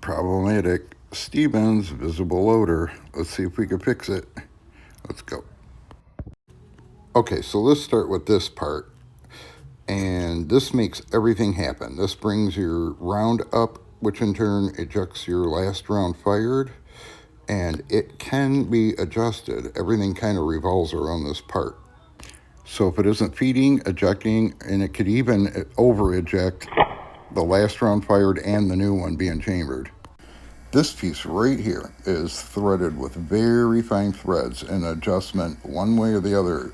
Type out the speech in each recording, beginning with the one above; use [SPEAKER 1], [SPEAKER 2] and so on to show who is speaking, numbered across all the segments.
[SPEAKER 1] Problematic Stevens visible odor. Let's see if we can fix it. Let's go. Okay, so let's start with this part. And this makes everything happen. This brings your round up, which in turn ejects your last round fired. And it can be adjusted. Everything kind of revolves around this part. So if it isn't feeding, ejecting, and it could even over-eject the last round fired and the new one being chambered. This piece right here is threaded with very fine threads, and adjustment one way or the other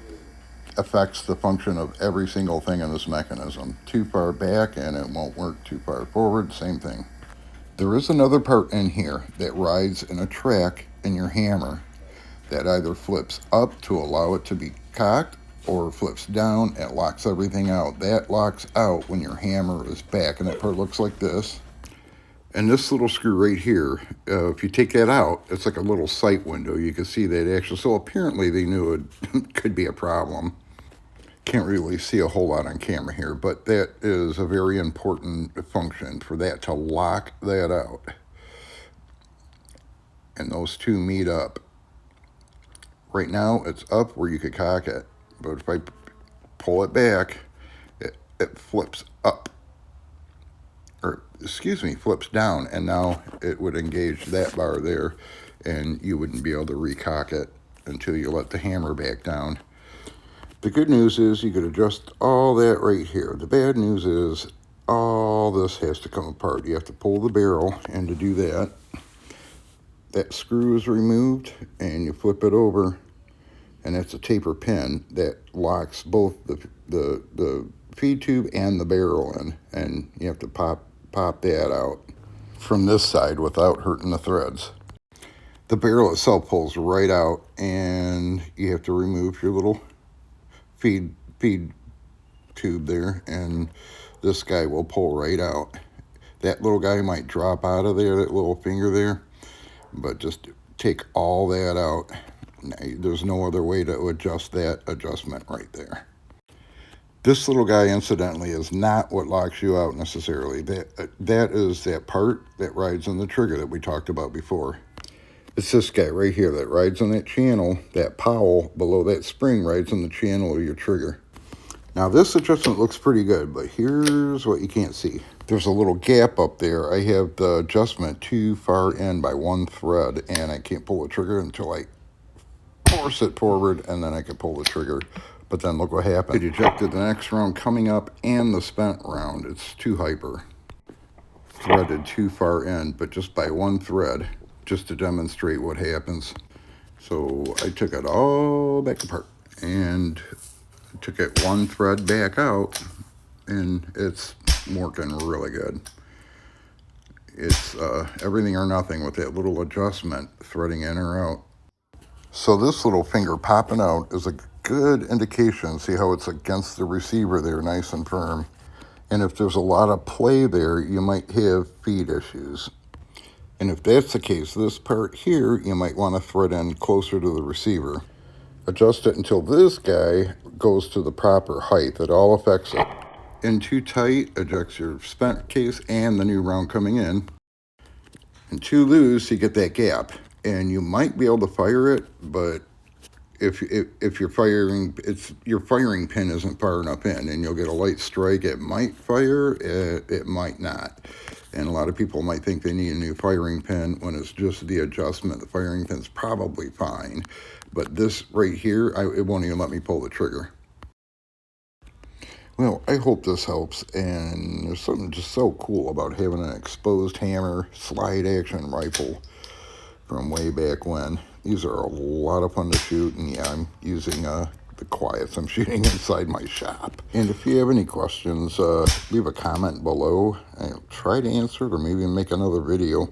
[SPEAKER 1] affects the function of every single thing in this mechanism. Too far back and it won't work, too far forward, same thing. There is another part in here that rides in a track in your hammer that either flips up to allow it to be cocked or flips down. It locks everything out. That locks out when your hammer is back, and that part looks like this. And this little screw right here, if you take that out, it's like a little sight window. You can see that actually. So apparently they knew it could be a problem. Can't really see a whole lot on camera here, but that is a very important function for that to lock that out. And those two meet up. Right now it's up where you could cock it, but if I pull it back, it flips up. Or excuse me, flips down, and now it would engage that bar there, and you wouldn't be able to recock it until you let the hammer back down. The good news is you could adjust all that right here. The bad news is all this has to come apart. You have to pull the barrel, and to do that, that screw is removed, and you flip it over, and that's a taper pin that locks both the feed tube and the barrel in, and you have to pop that out from this side without hurting the threads. The barrel itself pulls right out, and you have to remove your little feed tube there, and this guy will pull right out. That little guy might drop out of there, that little finger there, but just take all that out. There's no other way to adjust that adjustment right there. This little guy, incidentally, is not what locks you out necessarily. That is that part that rides on the trigger that we talked about before. It's this guy right here that rides on that channel. That powel below that spring rides on the channel of your trigger. Now this adjustment looks pretty good, but here's what you can't see. There's a little gap up there. I have the adjustment too far in by one thread, and I can't pull the trigger until I force it forward, and then I can pull the trigger. But then look what happened. It ejected the next round coming up and the spent round. It's too hyper. Threaded too far in, but just by one thread, just to demonstrate what happens. So I took it all back apart and took it one thread back out, and it's working really good. It's everything or nothing with that little adjustment, threading in or out. So this little finger popping out is a good indication. See how it's against the receiver there, nice and firm. And if there's a lot of play there, you might have feed issues. And if that's the case, this part here, you might want to thread in closer to the receiver. Adjust it until this guy goes to the proper height. It all affects it. In too tight, ejects your spent case and the new round coming in. And too loose, you get that gap. And you might be able to fire it, but if you're firing, your firing pin isn't far enough in, and you'll get a light strike. It might fire, it might not. And a lot of people might think they need a new firing pin when it's just the adjustment. The firing pin's probably fine, but this right here, it won't even let me pull the trigger. Well, I hope this helps, and there's something just so cool about having an exposed hammer slide action rifle from way back when. These are a lot of fun to shoot, and yeah, I'm using the quiets I'm shooting inside my shop. And if you have any questions, leave a comment below. I'll try to answer it or maybe make another video.